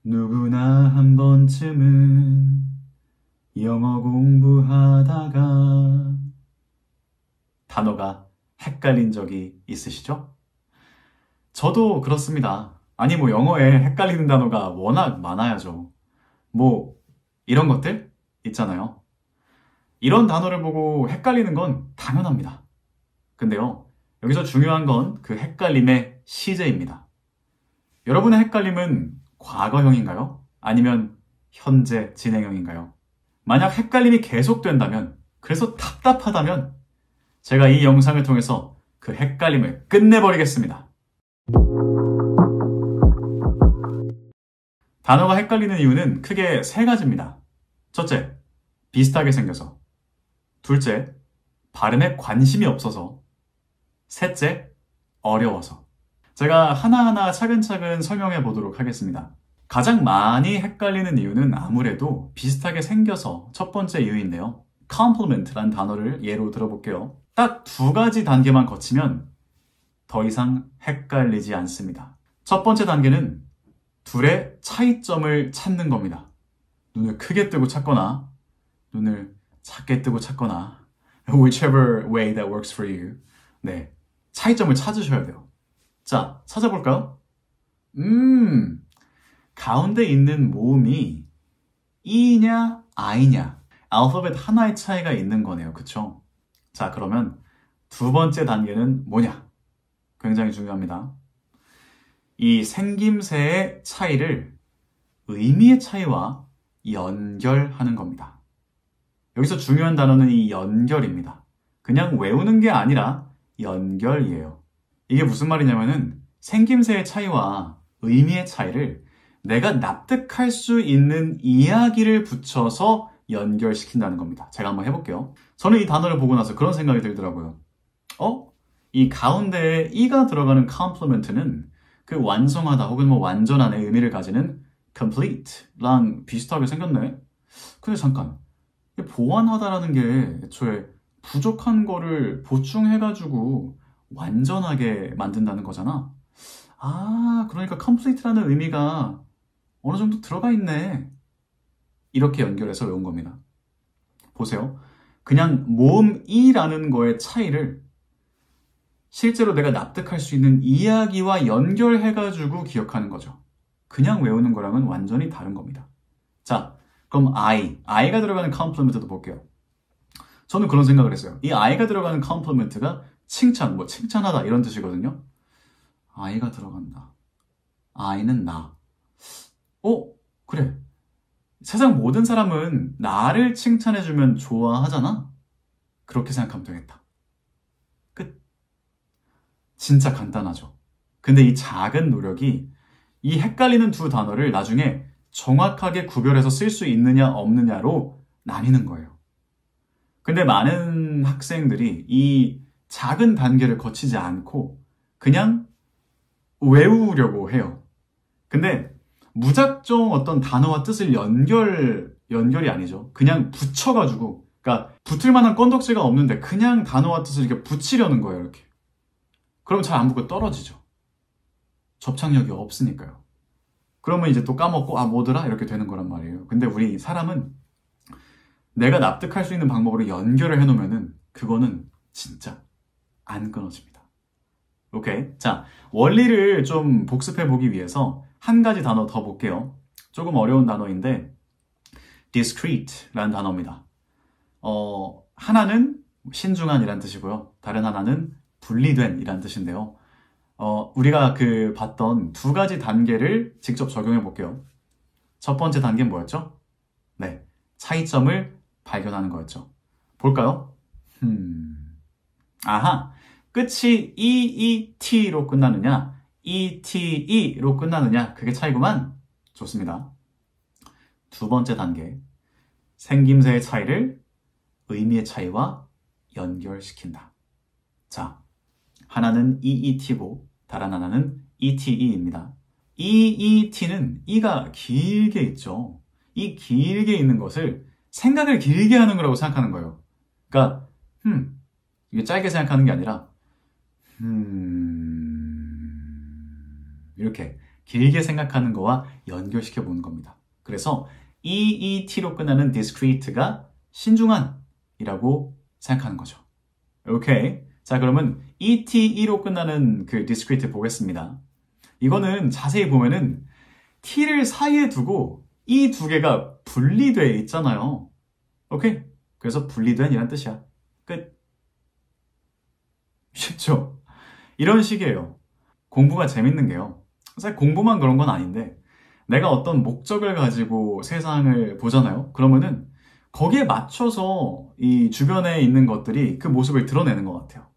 누구나 한 번쯤은 영어 공부하다가 단어가 헷갈린 적이 있으시죠? 저도 그렇습니다. 아니 뭐 영어에 헷갈리는 단어가 워낙 많아야죠. 뭐 이런 것들 있잖아요. 이런 단어를 보고 헷갈리는 건 당연합니다. 근데요, 여기서 중요한 건 그 헷갈림의 시제입니다. 여러분의 헷갈림은 과거형인가요? 아니면 현재 진행형인가요? 만약 헷갈림이 계속된다면, 그래서 답답하다면 제가 이 영상을 통해서 그 헷갈림을 끝내버리겠습니다. 단어가 헷갈리는 이유는 크게 세 가지입니다. 첫째, 비슷하게 생겨서. 둘째, 발음에 관심이 없어서. 셋째, 어려워서. 제가 하나하나 차근차근 설명해 보도록 하겠습니다. 가장 많이 헷갈리는 이유는 아무래도 비슷하게 생겨서 첫 번째 이유인데요. compliment라는 단어를 예로 들어볼게요. 딱 두 가지 단계만 거치면 더 이상 헷갈리지 않습니다. 첫 번째 단계는 둘의 차이점을 찾는 겁니다. 눈을 크게 뜨고 찾거나 눈을 작게 뜨고 찾거나 whichever way that works for you. 네, 차이점을 찾으셔야 돼요. 자, 찾아볼까요? 가운데 있는 모음이 E냐 I냐 알파벳 하나의 차이가 있는 거네요. 그쵸? 자, 그러면 두 번째 단계는 뭐냐? 굉장히 중요합니다. 이 생김새의 차이를 의미의 차이와 연결하는 겁니다. 여기서 중요한 단어는 이 연결입니다. 그냥 외우는 게 아니라 연결이에요. 이게 무슨 말이냐면은 생김새의 차이와 의미의 차이를 내가 납득할 수 있는 이야기를 붙여서 연결시킨다는 겁니다. 제가 한번 해볼게요. 저는 이 단어를 보고 나서 그런 생각이 들더라고요. 이 가운데에 E가 들어가는 compliment는 그 완성하다 혹은 뭐 완전한의 의미를 가지는 complete랑 비슷하게 생겼네. 근데 잠깐, 보완하다라는 게 애초에 부족한 거를 보충해가지고 완전하게 만든다는 거잖아. 아, 그러니까 complete라는 의미가 어느 정도 들어가 있네. 이렇게 연결해서 외운 겁니다. 보세요. 그냥 모음 E라는 거의 차이를 실제로 내가 납득할 수 있는 이야기와 연결해가지고 기억하는 거죠. 그냥 외우는 거랑은 완전히 다른 겁니다. 자, 그럼 I가 들어가는 compliment도 볼게요. 저는 그런 생각을 했어요. 이 I가 들어가는 compliment가 칭찬, 뭐 칭찬하다 이런 뜻이거든요. I가 들어간다. I는 나. 그래. 세상 모든 사람은 나를 칭찬해주면 좋아하잖아. 그렇게 생각하면 되겠다. 끝. 진짜 간단하죠. 근데 이 작은 노력이 이 헷갈리는 두 단어를 나중에 정확하게 구별해서 쓸 수 있느냐 없느냐로 나뉘는 거예요. 근데 많은 학생들이 이 작은 단계를 거치지 않고 그냥 외우려고 해요. 근데 무작정 어떤 단어와 뜻을 연결이 아니죠. 그냥 붙여가지고, 그러니까 붙을 만한 건덕지가 없는데 그냥 단어와 뜻을 이렇게 붙이려는 거예요, 이렇게. 그럼 잘 안 붙고 떨어지죠. 접착력이 없으니까요. 그러면 이제 또 까먹고, 뭐더라? 이렇게 되는 거란 말이에요. 근데 우리 사람은 내가 납득할 수 있는 방법으로 연결을 해놓으면은 그거는 진짜 안 끊어집니다. 오케이? 자, 원리를 좀 복습해보기 위해서 한 가지 단어 더 볼게요. 조금 어려운 단어인데 discrete라는 단어입니다. 하나는 신중한이란 뜻이고요. 다른 하나는 분리된이란 뜻인데요. 우리가 봤던 두 가지 단계를 직접 적용해 볼게요. 첫 번째 단계는 뭐였죠? 네, 차이점을 발견하는 거였죠. 볼까요? 아하, 끝이 EET로 끝나느냐, ETE로 끝나느냐, 그게 차이구만. 좋습니다. 두 번째 단계, 생김새의 차이를 의미의 차이와 연결시킨다. 자, 하나는 EET고 다른 하나는 ETE입니다. EET는 E가 길게 있죠. 이 길게 있는 것을 생각을 길게 하는 거라고 생각하는 거예요. 그러니까 이게 짧게 생각하는 게 아니라 이렇게 길게 생각하는 거와 연결시켜 보는 겁니다. 그래서 EET로 끝나는 discrete가 신중한이라고 생각하는 거죠. 오케이. 자, 그러면 ETE로 끝나는 그 discrete 보겠습니다. 이거는 자세히 보면은 T를 사이에 두고 이 두 개가 분리되어 있잖아요. 오케이? 그래서 분리된이란 뜻이야. 끝. 쉽죠? 이런 식이에요. 공부가 재밌는 게요. 사실 공부만 그런 건 아닌데 내가 어떤 목적을 가지고 세상을 보잖아요. 그러면은 거기에 맞춰서 이 주변에 있는 것들이 그 모습을 드러내는 것 같아요.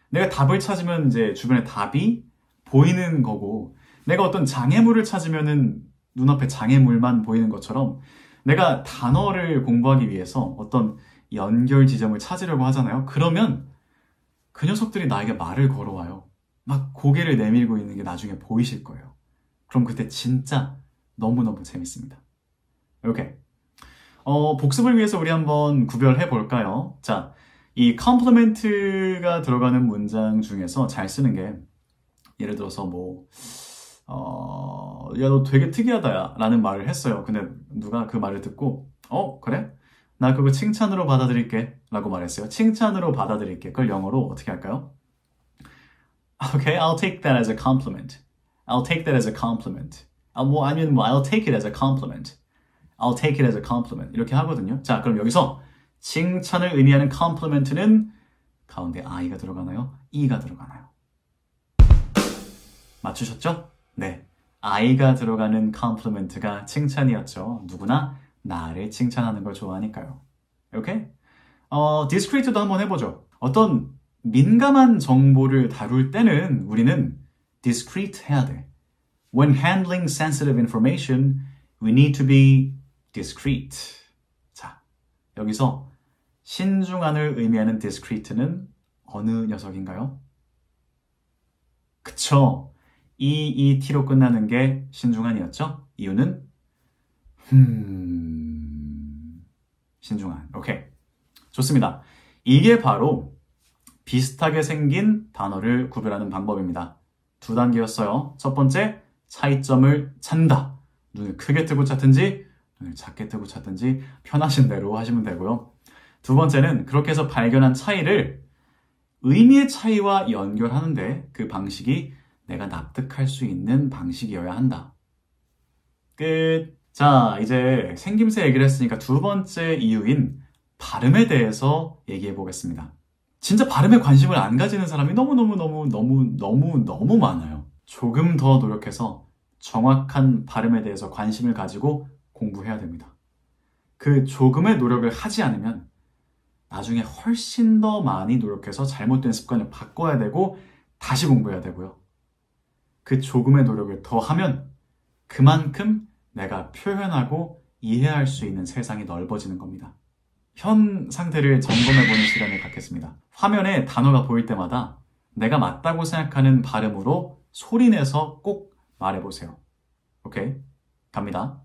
내가 답을 찾으면 이제 주변에 답이 보이는 거고 내가 어떤 장애물을 찾으면은 눈앞에 장애물만 보이는 것처럼 내가 단어를 공부하기 위해서 어떤 연결 지점을 찾으려고 하잖아요. 그러면 그 녀석들이 나에게 말을 걸어와요. 막 고개를 내밀고 있는 게 나중에 보이실 거예요. 그럼 그때 진짜 너무너무 재밌습니다. 오케이. 복습을 위해서 우리 한번 구별해 볼까요? 자, 이 compliment가 들어가는 문장 중에서 잘 쓰는 게 예를 들어서 뭐 야, 너 되게 특이하다, 야, 라는 말을 했어요. 근데 누가 그 말을 듣고 그래? 나 그거 칭찬으로 받아들일게 라고 말했어요. 칭찬으로 받아들일게. 그걸 영어로 어떻게 할까요? Okay, I'll take that as a compliment. I'll take that as a compliment. 아니면 I'll take it as a compliment. I'll take it as a compliment. 이렇게 하거든요. 자, 그럼 여기서 칭찬을 의미하는 compliment는 가운데 I가 들어가나요? E가 들어가나요? 맞추셨죠? 네. I가 들어가는 compliment가 칭찬이었죠. 누구나 나를 칭찬하는 걸 좋아하니까요. 오케이? discrete도 한번 해보죠. 어떤 민감한 정보를 다룰 때는 우리는 discreet 해야 돼. When handling sensitive information, we need to be discreet. 자, 여기서 신중한을 의미하는 discrete는 어느 녀석인가요? 그쵸. EET로 끝나는 게 신중한이었죠? 이유는 신중한. 오케이. 좋습니다. 이게 바로 비슷하게 생긴 단어를 구별하는 방법입니다. 두 단계였어요. 첫 번째, 차이점을 찾는다. 눈을 크게 뜨고 찾든지 눈을 작게 뜨고 찾든지 편하신 대로 하시면 되고요. 두 번째는 그렇게 해서 발견한 차이를 의미의 차이와 연결하는데 그 방식이 내가 납득할 수 있는 방식이어야 한다. 끝. 자, 이제 생김새 얘기를 했으니까 두 번째 이유인 발음에 대해서 얘기해 보겠습니다. 진짜 발음에 관심을 안 가지는 사람이 너무 많아요. 조금 더 노력해서 정확한 발음에 대해서 관심을 가지고 공부해야 됩니다. 그 조금의 노력을 하지 않으면 나중에 훨씬 더 많이 노력해서 잘못된 습관을 바꿔야 되고 다시 공부해야 되고요. 그 조금의 노력을 더 하면 그만큼 내가 표현하고 이해할 수 있는 세상이 넓어지는 겁니다. 현 상태를 점검해보는 시간을 갖겠습니다. 화면에 단어가 보일 때마다 내가 맞다고 생각하는 발음으로 소리내서 꼭 말해보세요. 오케이? 갑니다.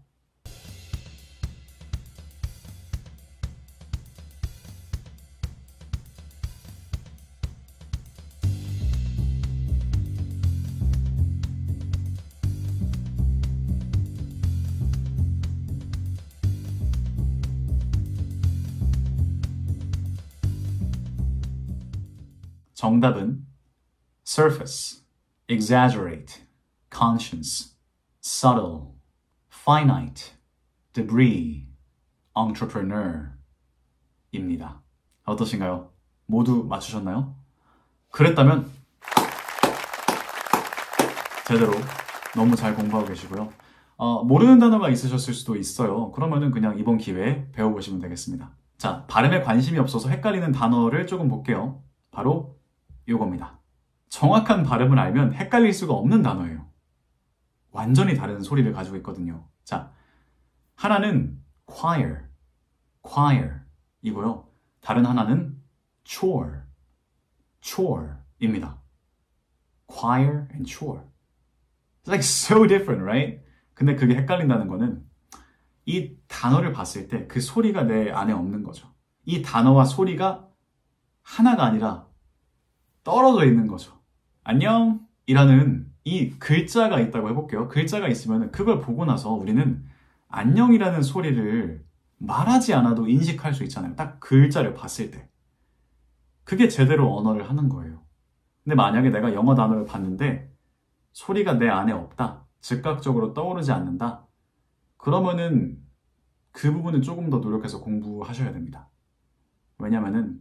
정답은 surface, exaggerate, conscience, subtle, finite, debris, entrepreneur 입니다. 어떠신가요? 모두 맞추셨나요? 그랬다면 제대로 너무 잘 공부하고 계시고요. 모르는 단어가 있으셨을 수도 있어요. 그러면은 그냥 이번 기회에 배워보시면 되겠습니다. 자, 발음에 관심이 없어서 헷갈리는 단어를 조금 볼게요. 바로 이겁니다. 정확한 발음을 알면 헷갈릴 수가 없는 단어예요. 완전히 다른 소리를 가지고 있거든요. 자, 하나는 choir, 이고요. 다른 하나는 chore입니다. choir and chore. It's like so different, right? 근데 그게 헷갈린다는 거는 이 단어를 봤을 때 그 소리가 내 안에 없는 거죠. 이 단어와 소리가 하나가 아니라 떨어져 있는 거죠. 안녕! 이라는 이 글자가 있다고 해볼게요. 글자가 있으면 그걸 보고 나서 우리는 안녕이라는 소리를 말하지 않아도 인식할 수 있잖아요. 딱 글자를 봤을 때. 그게 제대로 언어를 하는 거예요. 근데 만약에 내가 영어 단어를 봤는데 소리가 내 안에 없다. 즉각적으로 떠오르지 않는다. 그러면은 그 부분은 조금 더 노력해서 공부하셔야 됩니다. 왜냐면은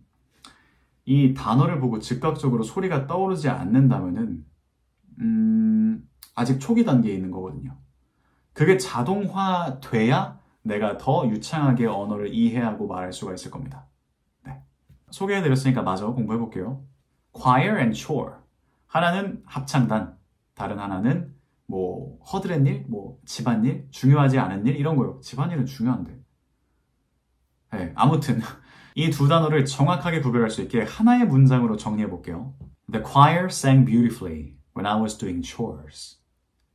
이 단어를 보고 즉각적으로 소리가 떠오르지 않는다면은 아직 초기 단계에 있는 거거든요. 그게 자동화돼야 내가 더 유창하게 언어를 이해하고 말할 수가 있을 겁니다. 네. 소개해드렸으니까 마저 공부해볼게요. Choir and chore. 하나는 합창단, 다른 하나는 뭐 허드렛일, 뭐 집안일, 중요하지 않은 일 이런 거요. 집안일은 중요한데. 네, 아무튼 이 두 단어를 정확하게 구별할 수 있게 하나의 문장으로 정리해볼게요. The choir sang beautifully when I was doing chores.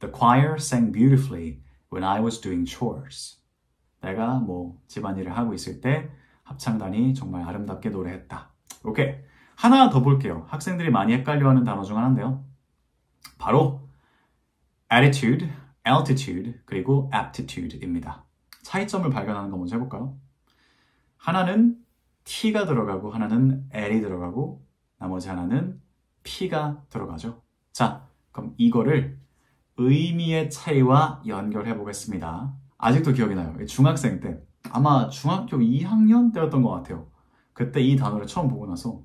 The choir sang beautifully when I was doing chores. 내가 뭐 집안일을 하고 있을 때 합창단이 정말 아름답게 노래했다. 오케이. 하나 더 볼게요. 학생들이 많이 헷갈려하는 단어 중 하나인데요. 바로 attitude, altitude, 그리고 aptitude입니다. 차이점을 발견하는 거 먼저 해볼까요? 하나는 T가 들어가고 하나는 L이 들어가고 나머지 하나는 P가 들어가죠. 자, 그럼 이거를 의미의 차이와 연결해 보겠습니다. 아직도 기억이 나요. 중학생 때 아마 중학교 2학년 때였던 것 같아요. 그때 이 단어를 처음 보고 나서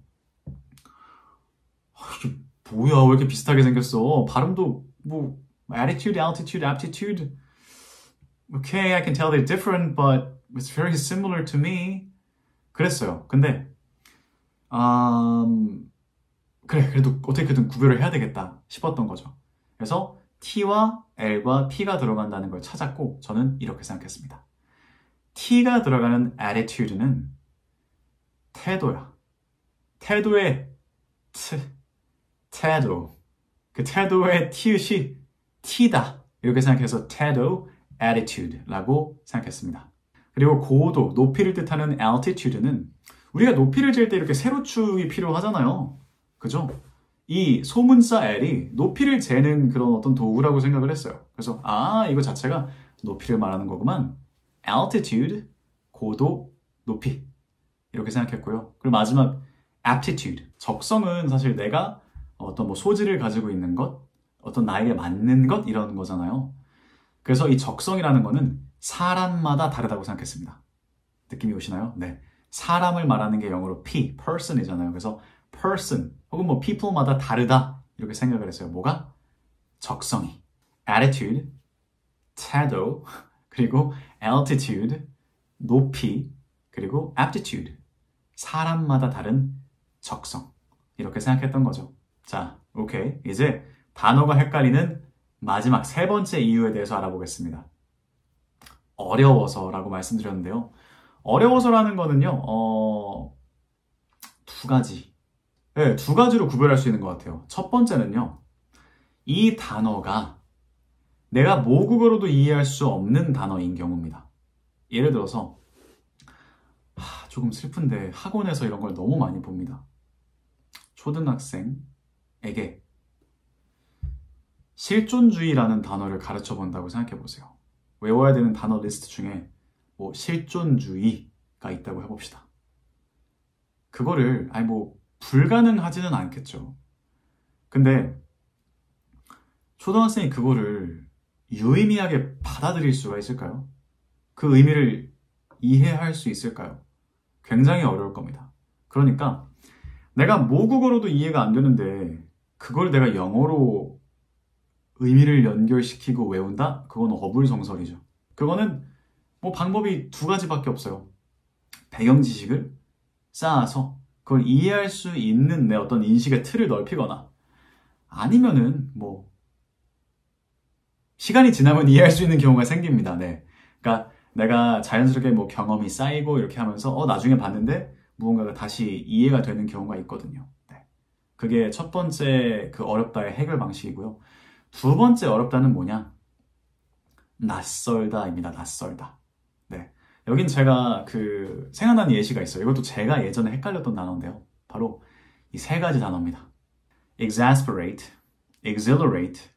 이게 뭐야 왜 이렇게 비슷하게 생겼어. 발음도 뭐 attitude, altitude, aptitude Okay, I can tell they're different but it's very similar to me 그랬어요. 근데 그래 그래도 어떻게든 구별을 해야 되겠다 싶었던 거죠. 그래서 T와 L과 P가 들어간다는 걸 찾았고 저는 이렇게 생각했습니다. T가 들어가는 attitude는 태도야. 태도의 태도. 그 태도의 티읕이 T다. 이렇게 생각해서 태도, attitude라고 생각했습니다. 그리고 고도, 높이를 뜻하는 altitude는 우리가 높이를 잴 때 이렇게 세로축이 필요하잖아요. 그죠? 이 소문자 L이 높이를 재는 그런 어떤 도구라고 생각을 했어요. 그래서 이거 자체가 높이를 말하는 거구만. altitude, 고도, 높이 이렇게 생각했고요. 그리고 마지막 aptitude, 적성은 사실 내가 어떤 뭐 소질을 가지고 있는 것, 어떤 나에게 맞는 것 이런 거잖아요. 그래서 이 적성이라는 거는 사람마다 다르다고 생각했습니다. 느낌이 오시나요? 네. 사람을 말하는 게 영어로 person이잖아요. 그래서 person 혹은 뭐 people마다 다르다 이렇게 생각을 했어요. 뭐가? 적성이. attitude, 태도, 그리고 altitude, 높이, 그리고 aptitude, 사람마다 다른 적성. 이렇게 생각했던 거죠. 자, 오케이. 이제 단어가 헷갈리는 마지막 세 번째 이유에 대해서 알아보겠습니다. 어려워서라고 말씀드렸는데요. 어려워서라는 거는요, 두 가지. 네, 두 가지로 구별할 수 있는 것 같아요. 첫 번째는요, 이 단어가 내가 모국어로도 이해할 수 없는 단어인 경우입니다. 예를 들어서, 조금 슬픈데 학원에서 이런 걸 너무 많이 봅니다. 초등학생에게 실존주의라는 단어를 가르쳐 본다고 생각해 보세요. 외워야 되는 단어 리스트 중에 뭐 실존주의가 있다고 해봅시다. 그거를 불가능하지는 않겠죠. 근데 초등학생이 그거를 유의미하게 받아들일 수가 있을까요? 그 의미를 이해할 수 있을까요? 굉장히 어려울 겁니다. 그러니까 내가 모국어로도 이해가 안 되는데 그걸 내가 영어로 의미를 연결시키고 외운다? 그건 어불성설이죠. 그거는 뭐 방법이 두 가지밖에 없어요. 배경 지식을 쌓아서 그걸 이해할 수 있는 내 어떤 인식의 틀을 넓히거나 아니면은 뭐 시간이 지나면 이해할 수 있는 경우가 생깁니다. 네. 그러니까 내가 자연스럽게 뭐 경험이 쌓이고 이렇게 하면서 나중에 봤는데 무언가가 다시 이해가 되는 경우가 있거든요. 네. 그게 첫 번째 그 어렵다의 해결 방식이고요. 두 번째 어렵다는 뭐냐? 낯설다입니다. 낯설다. 네. 여긴 제가 생각나는 예시가 있어요. 이것도 제가 예전에 헷갈렸던 단어인데요. 바로 이 세 가지 단어입니다. exasperate, exhilarate,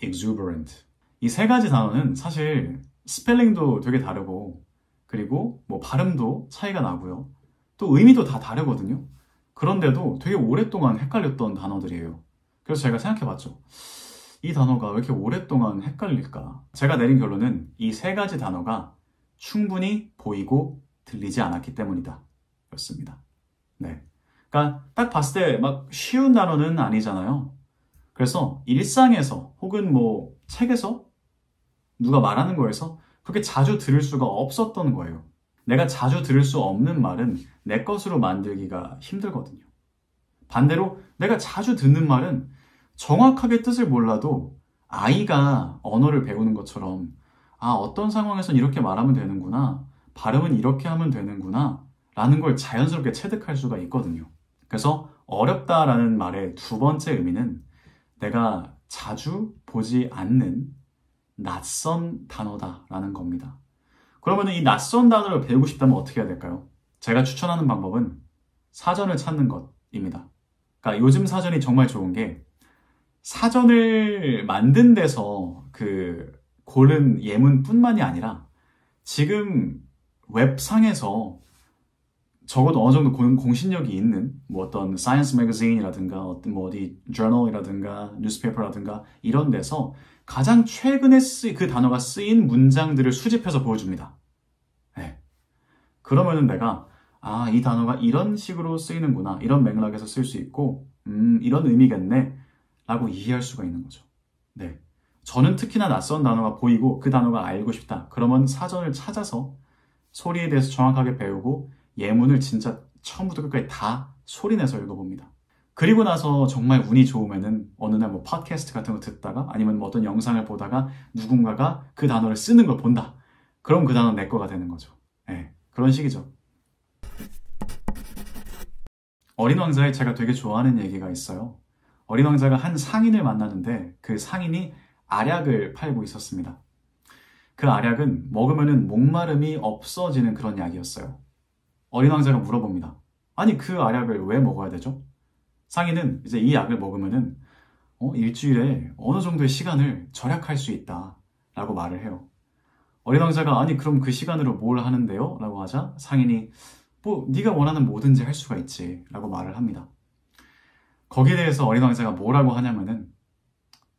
exuberant. 이 세 가지 단어는 사실 스펠링도 되게 다르고 그리고 뭐 발음도 차이가 나고요. 또 의미도 다 다르거든요. 그런데도 되게 오랫동안 헷갈렸던 단어들이에요. 그래서 제가 생각해봤죠. 이 단어가 왜 이렇게 오랫동안 헷갈릴까? 제가 내린 결론은 이 세 가지 단어가 충분히 보이고 들리지 않았기 때문이다. 였습니다. 네. 그러니까 딱 봤을 때 막 쉬운 단어는 아니잖아요. 그래서 일상에서 혹은 뭐 책에서 누가 말하는 거에서 그렇게 자주 들을 수가 없었던 거예요. 내가 자주 들을 수 없는 말은 내 것으로 만들기가 힘들거든요. 반대로 내가 자주 듣는 말은 정확하게 뜻을 몰라도 아이가 언어를 배우는 것처럼 어떤 상황에선 이렇게 말하면 되는구나, 발음은 이렇게 하면 되는구나 라는 걸 자연스럽게 체득할 수가 있거든요. 그래서 어렵다라는 말의 두 번째 의미는 내가 자주 보지 않는 낯선 단어다라는 겁니다. 그러면 이 낯선 단어를 배우고 싶다면 어떻게 해야 될까요? 제가 추천하는 방법은 사전을 찾는 것입니다. 그러니까 요즘 사전이 정말 좋은 게 사전을 만든 데서 그 고른 예문뿐만이 아니라 지금 웹상에서 적어도 어느 정도 공신력이 있는 뭐 어떤 사이언스 매거진이라든가 어떤 뭐 어디 저널이라든가 뉴스페이퍼라든가 이런 데서 가장 최근에 그 단어가 쓰인 문장들을 수집해서 보여줍니다. 네. 그러면은 내가 이 단어가 이런 식으로 쓰이는구나, 이런 맥락에서 쓸 수 있고 이런 의미겠네 라고 이해할 수가 있는 거죠. 네. 저는 특히나 낯선 단어가 보이고 그 단어가 알고 싶다. 그러면 사전을 찾아서 소리에 대해서 정확하게 배우고 예문을 진짜 처음부터 끝까지 다 소리내서 읽어봅니다. 그리고 나서 정말 운이 좋으면은 어느 날 뭐 팟캐스트 같은 거 듣다가 아니면 뭐 어떤 영상을 보다가 누군가가 그 단어를 쓰는 걸 본다. 그럼 그 단어는 내 거가 되는 거죠. 네, 그런 식이죠. 어린 왕자에 제가 되게 좋아하는 얘기가 있어요. 어린 왕자가 한 상인을 만나는데 그 상인이 알약을 팔고 있었습니다. 그 알약은 먹으면은 목마름이 없어지는 그런 약이었어요. 어린 왕자가 물어봅니다. 아니 그 알약을 왜 먹어야 되죠? 상인은 이제 이 약을 먹으면은 일주일에 어느 정도의 시간을 절약할 수 있다 라고 말을 해요. 어린 왕자가 아니 그럼 그 시간으로 뭘 하는데요? 라고 하자 상인이 뭐 네가 원하는 뭐든지 할 수가 있지 라고 말을 합니다. 거기에 대해서 어린 왕자가 뭐라고 하냐면은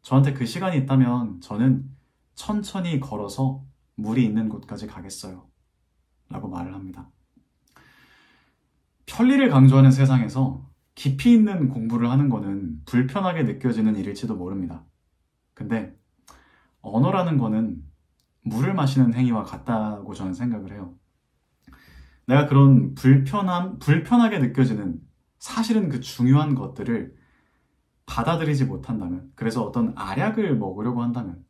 저한테 그 시간이 있다면 저는 천천히 걸어서 물이 있는 곳까지 가겠어요 라고 말을 합니다. 편리를 강조하는 세상에서 깊이 있는 공부를 하는 거는 불편하게 느껴지는 일일지도 모릅니다. 근데 언어라는 거는 물을 마시는 행위와 같다고 저는 생각을 해요. 내가 그런 불편하게 느껴지는 사실은 그 중요한 것들을 받아들이지 못한다면, 그래서 어떤 알약을 먹으려고 한다면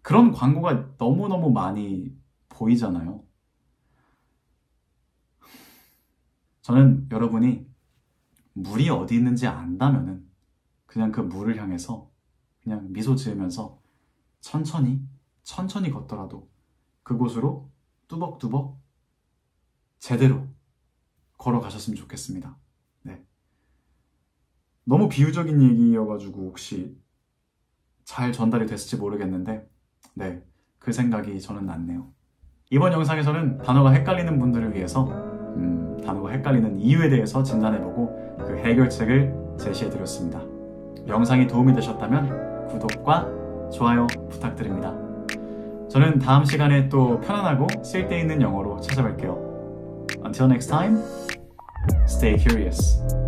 그런 광고가 너무너무 많이 보이잖아요. 저는 여러분이 물이 어디 있는지 안다면은 그냥 그 물을 향해서 그냥 미소 지으면서 천천히 걷더라도 그곳으로 뚜벅뚜벅 제대로 걸어가셨으면 좋겠습니다. 네. 너무 비유적인 얘기여가지고 혹시 잘 전달이 됐을지 모르겠는데 네, 그 생각이 저는 났네요. 이번 영상에서는 단어가 헷갈리는 분들을 위해서 단어가 헷갈리는 이유에 대해서 진단해보고 그 해결책을 제시해드렸습니다. 영상이 도움이 되셨다면 구독과 좋아요 부탁드립니다. 저는 다음 시간에 또 편안하고 쓸데있는 영어로 찾아뵐게요. Until next time, stay curious.